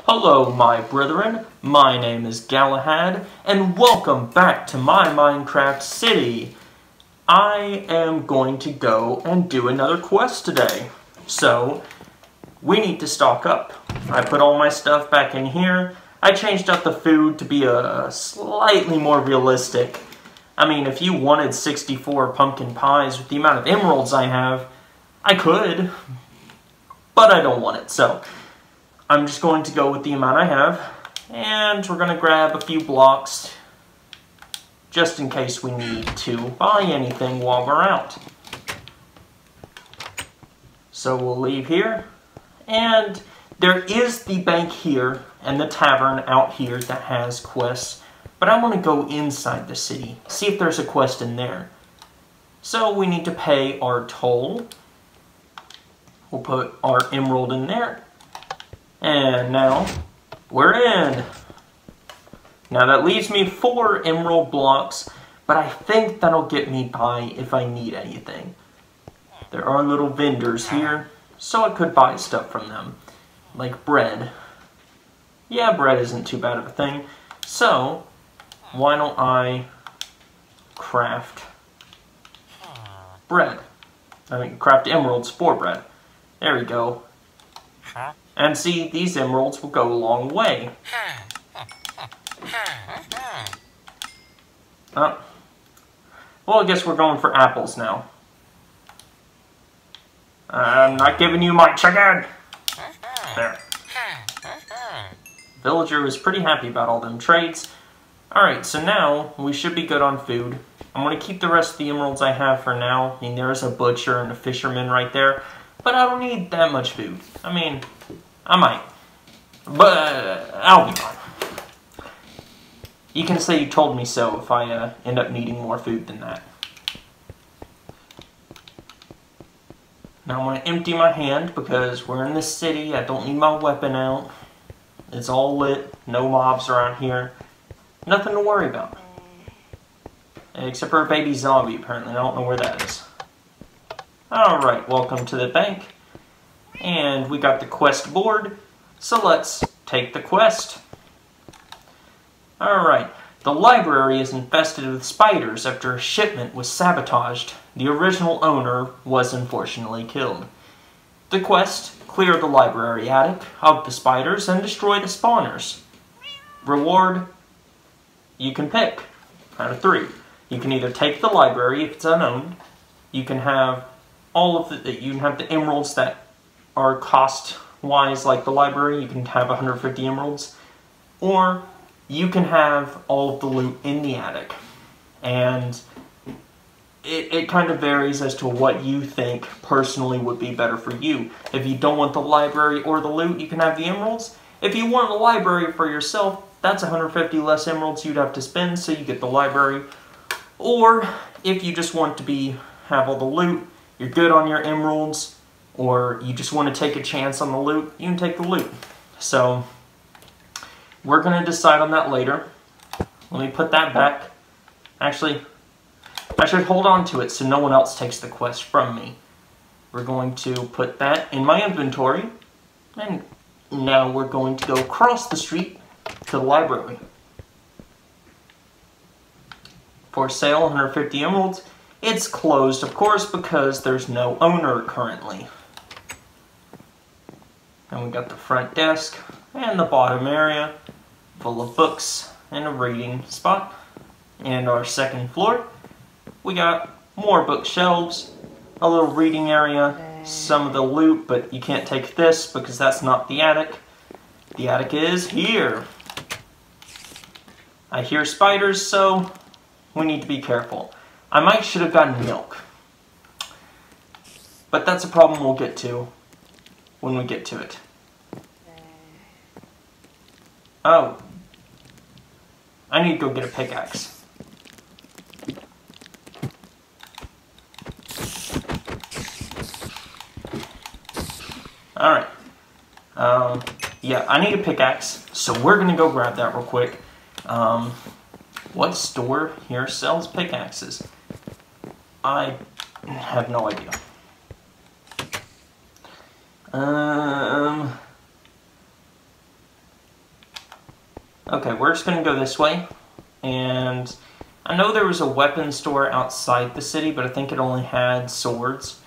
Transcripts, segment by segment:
Hello, my brethren. My name is Galahad, and welcome back to my Minecraft city. I am going to go and do another quest today. So, we need to stock up. I put all my stuff back in here. I changed up the food to be slightly more realistic. I mean, if you wanted 64 pumpkin pies with the amount of emeralds I have, I could, but I don't want it, so I'm just going to go with the amount I have, and we're going to grab a few blocks just in case we need to buy anything while we're out. So we'll leave here, and there is the bank here and the tavern out here that has quests, but I want to go inside the city, see if there's a quest in there. So we need to pay our toll. We'll put our emerald in there. And now, we're in. Now that leaves me 4 emerald blocks, but I think that'll get me by if I need anything. There are little vendors here, so I could buy stuff from them, like bread. Yeah, bread isn't too bad of a thing. So, why don't I craft bread? I mean, craft emeralds for bread. There we go. And see, these emeralds will go a long way. Well, I guess we're going for apples now. I'm not giving you my chicken! There. Villager was pretty happy about all them trades. Alright, so now we should be good on food. I'm going to keep the rest of the emeralds I have for now. I mean, there is a butcher and a fisherman right there. But I don't need that much food. I mean, I might. But I'll be fine. You can say you told me so if I end up needing more food than that. Now I'm going to empty my hand because we're in this city. I don't need my weapon out. It's all lit. No mobs around here. Nothing to worry about. Except for a baby zombie, apparently. I don't know where that is. Alright, welcome to the bank. And we got the quest board, so let's take the quest. Alright, the library is infested with spiders after a shipment was sabotaged. The original owner was unfortunately killed. The quest, clear the library attic of the spiders and destroy the spawners. Reward, you can pick out of 3. You can either take the library if it's unowned, you can have you can have the emeralds that are cost-wise like the library. You can have 150 emeralds. Or you can have all of the loot in the attic. And it kind of varies as to what you think personally would be better for you. If you don't want the library or the loot, you can have the emeralds. If you want the library for yourself, that's 150 less emeralds you'd have to spend, so you get the library. Or if you just want to have all the loot, you're good on your emeralds, or you just want to take a chance on the loot, you can take the loot. So, we're going to decide on that later. Let me put that back. Actually, I should hold on to it so no one else takes the quest from me. We're going to put that in my inventory, and now we're going to go across the street to the library. For sale, 150 emeralds. It's closed, of course, because there's no owner currently. And we got the front desk and the bottom area full of books and a reading spot. And our second floor, we got more bookshelves, a little reading area, some of the loot, but you can't take this because that's not the attic. The attic is here. I hear spiders, so we need to be careful. I should have gotten milk. But that's a problem we'll get to when we get to it. Oh. I need to go get a pickaxe. Alright. Yeah, I need a pickaxe, so we're gonna go grab that real quick. What store here sells pickaxes? I have no idea. Okay, we're just gonna go this way, and I know there was a weapons store outside the city, but I think it only had swords,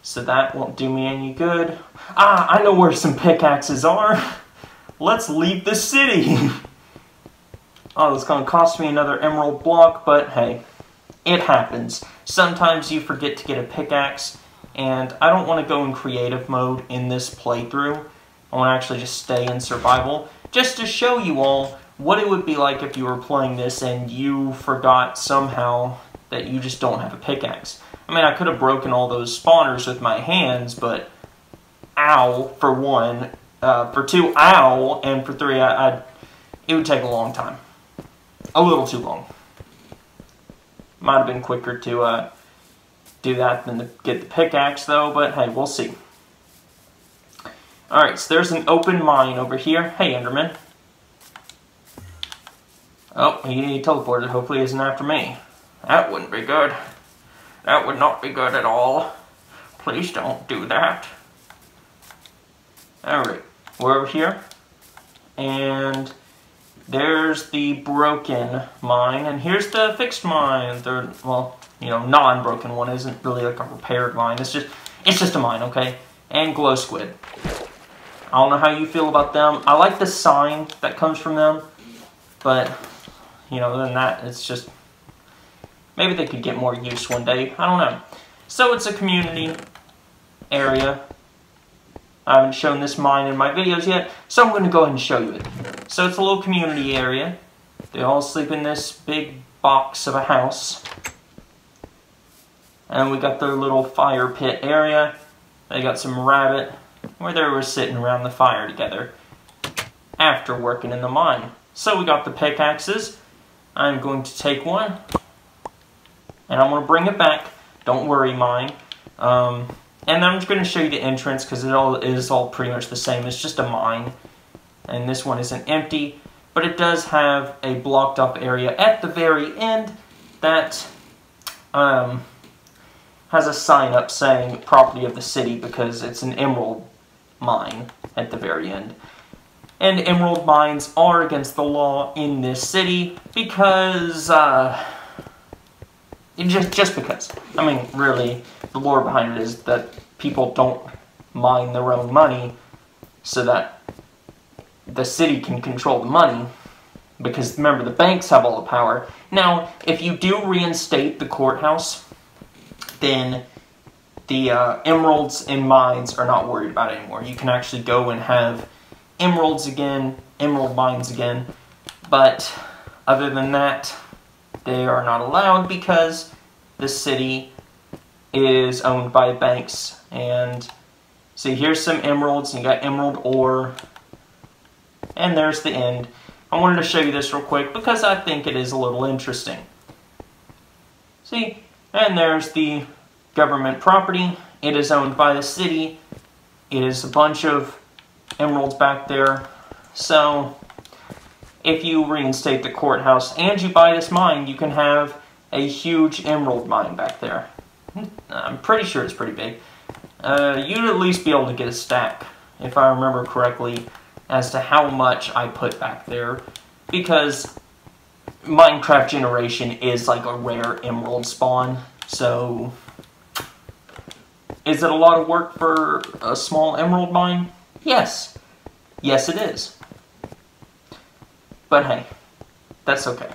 so that won't do me any good. Ah, I know where some pickaxes are. Let's leave the city. Oh, it's gonna cost me another emerald block, but hey, it happens. Sometimes you forget to get a pickaxe, and I don't want to go in creative mode in this playthrough. I want to actually just stay in survival, just to show you all what it would be like if you were playing this and you forgot somehow that you just don't have a pickaxe. I mean, I could have broken all those spawners with my hands, but ow, for one, for two, ow, and for three, it would take a long time. A little too long. Might have been quicker to do that than to get the pickaxe, though, but hey, we'll see. Alright, so there's an open mine over here. Hey, Enderman. Oh, he teleported. Hopefully he isn't after me. That wouldn't be good. That would not be good at all. Please don't do that. Alright, we're over here. And there's the broken mine. And here's the fixed mine. Well, you know, non-broken one. Isn't really like a repaired mine. It's just a mine, okay? And glow squid. I don't know how you feel about them. I like the sign that comes from them, but, you know, other than that, it's just, maybe they could get more use one day. I don't know. So it's a community area. I haven't shown this mine in my videos yet, so I'm going to go ahead and show you it. So it's a little community area. They all sleep in this big box of a house. And we got their little fire pit area. They got some rabbit where they were sitting around the fire together after working in the mine. So we got the pickaxes. I'm going to take one, and I'm going to bring it back. Don't worry, mine. And I'm just going to show you the entrance because it is all pretty much the same. It's just a mine, and this one isn't empty, but it does have a blocked off area at the very end that has a sign up saying property of the city because it's an emerald mine at the very end. And emerald mines are against the law in this city because, just because. I mean, really, the lore behind it is that people don't mine their own money so that the city can control the money. Because, remember, the banks have all the power. Now, if you do reinstate the courthouse, then the emeralds and mines are not worried about it anymore. You can actually go and have emeralds again, emerald mines again, but other than that, they are not allowed because the city is owned by banks. And see, here's some emeralds, and you got emerald ore, and there's the end. I wanted to show you this real quick because I think it is a little interesting. See, and there's the government property. It is owned by the city. It is a bunch of emeralds back there. So if you reinstate the courthouse and you buy this mine, you can have a huge emerald mine back there. I'm pretty sure it's pretty big. You'd at least be able to get a stack, if I remember correctly, as to how much I put back there, because Minecraft Generation is like a rare emerald spawn. So is it a lot of work for a small emerald mine? Yes. Yes, it is. But hey, that's okay.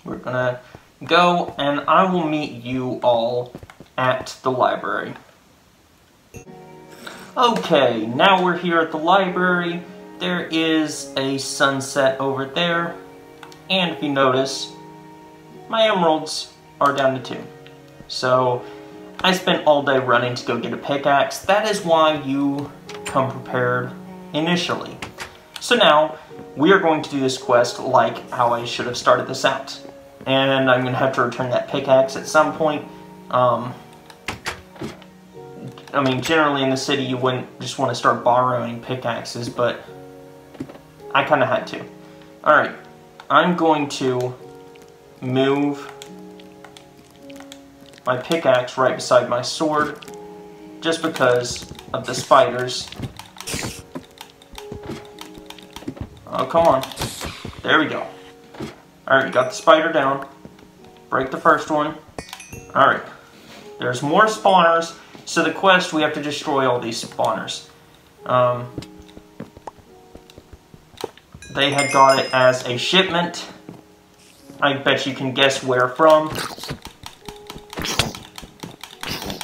We're gonna go, and I will meet you all at the library. Okay, now we're here at the library. There is a sunset over there, and if you notice, my emeralds are down to 2. So I spent all day running to go get a pickaxe. That is why you come prepared initially. So now, we are going to do this quest like how I should have started this out. And I'm going to have to return that pickaxe at some point. I mean, generally in the city you wouldn't just want to start borrowing pickaxes, but I kind of had to. Alright, I'm going to move my pickaxe right beside my sword, just because of the spiders. Oh, come on. There we go. Alright, we got the spider down. Break the first one. Alright. There's more spawners. So the quest, we have to destroy all these spawners. They had got it as a shipment. I bet you can guess where from.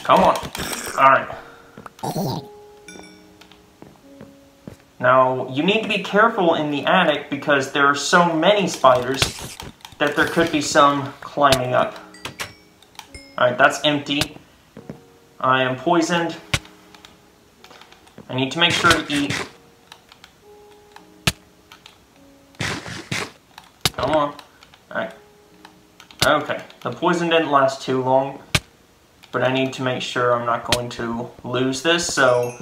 Come on. Alright. Now, you need to be careful in the attic because there are so many spiders that there could be some climbing up. Alright, that's empty. I am poisoned. I need to make sure to eat. Come on. Alright. Okay, the poison didn't last too long, but I need to make sure I'm not going to lose this, so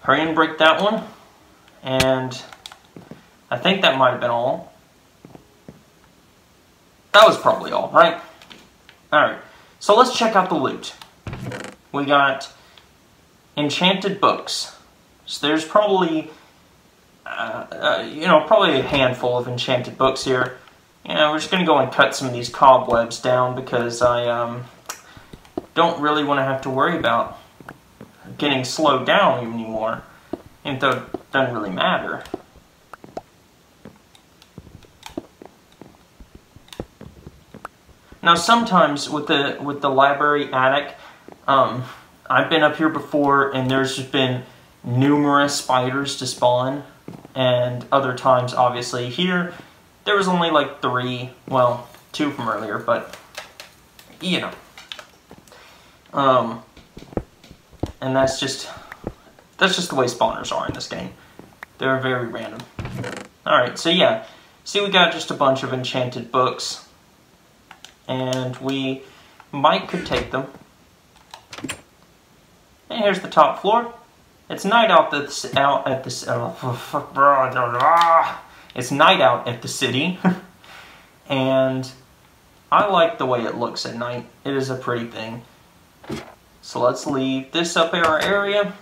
hurry and break that one. And I think that might have been all. That was probably all, right? Alright, so let's check out the loot. We got enchanted books. So there's probably, probably a handful of enchanted books here. We're just going to go and cut some of these cobwebs down because I don't really want to have to worry about getting slowed down anymore. Even though it doesn't really matter. Now sometimes with the library attic, I've been up here before and there's just been numerous spiders to spawn, and other times obviously here there was only like 3, well 2 from earlier, but and that's just the way spawners are in this game. They're very random. Alright, so yeah, see we got just a bunch of enchanted books, and we could take them. And here's the top floor. It's night out at the city, and I like the way it looks at night. It is a pretty thing. So let's leave this up in our area.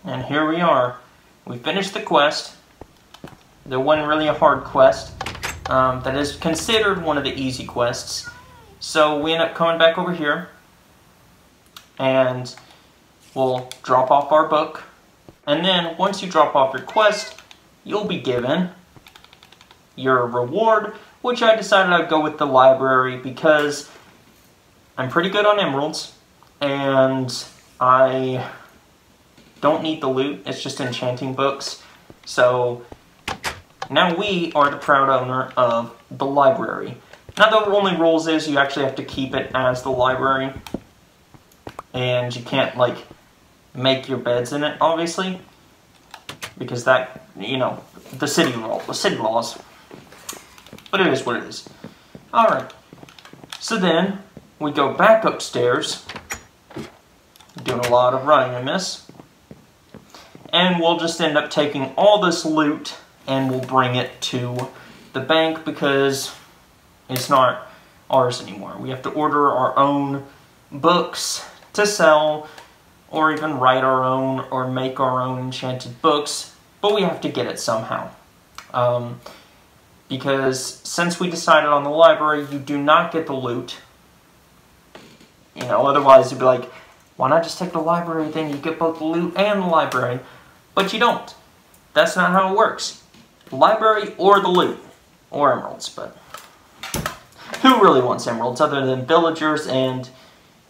And here we are. We finished the quest. There wasn't really a hard quest. That is considered one of the easy quests. So we end up coming back over here. And we'll drop off our book. And then once you drop off your quest, you'll be given your reward, which I decided I'd go with the library because I'm pretty good on emeralds. And I don't need the loot, it's just enchanting books. So now we are the proud owner of the library. Now the only rules is you actually have to keep it as the library. And you can't like make your beds in it, obviously. Because that, the city laws. But it is what it is. Alright. So then we go back upstairs. Doing a lot of running in this. And we'll just end up taking all this loot and we'll bring it to the bank because it's not ours anymore. We have to order our own books to sell, or even write our own or make our own enchanted books, but we have to get it somehow. Because since we decided on the library, you do not get the loot. Otherwise you'd be like, why not just take the library, then you get both the loot and the library. But you don't. That's not how it works. The library or the loot. Or emeralds, but who really wants emeralds other than villagers and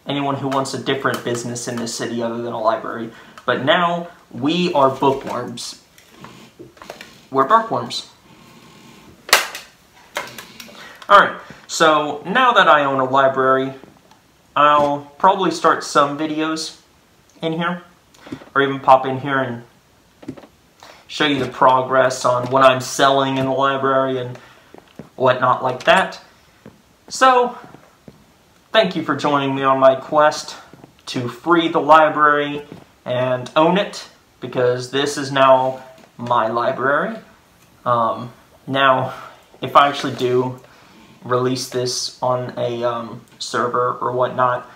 anyone who wants a different business in this city other than a library. But now, we are bookworms. We're bookworms. Alright, so now that I own a library, I'll probably start some videos in here. Or even pop in here and show you the progress on what I'm selling in the library and whatnot like that. So, thank you for joining me on my quest to free the library and own it. because this is now my library. Now, if I actually do release this on a server or whatnot,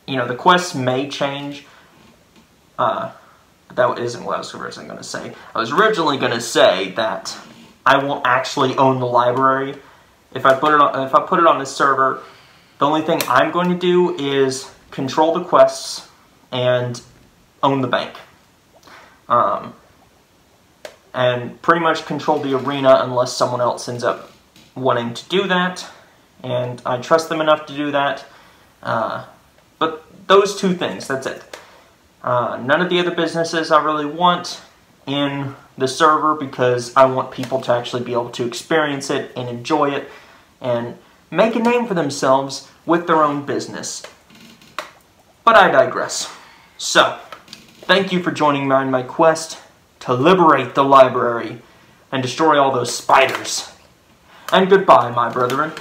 you know, the quests may change. That isn't what I was originally going to say. I was originally going to say that I won't actually own the library. If I put it on this server, the only thing I'm going to do is control the quests and own the bank. And pretty much control the arena unless someone else ends up wanting to do that. And I trust them enough to do that. But those two things, that's it. None of the other businesses I really want in the server, because I want people to actually be able to experience it and enjoy it and make a name for themselves with their own business. But I digress. So, thank you for joining me on my quest to liberate the library and destroy all those spiders. And goodbye, my brethren.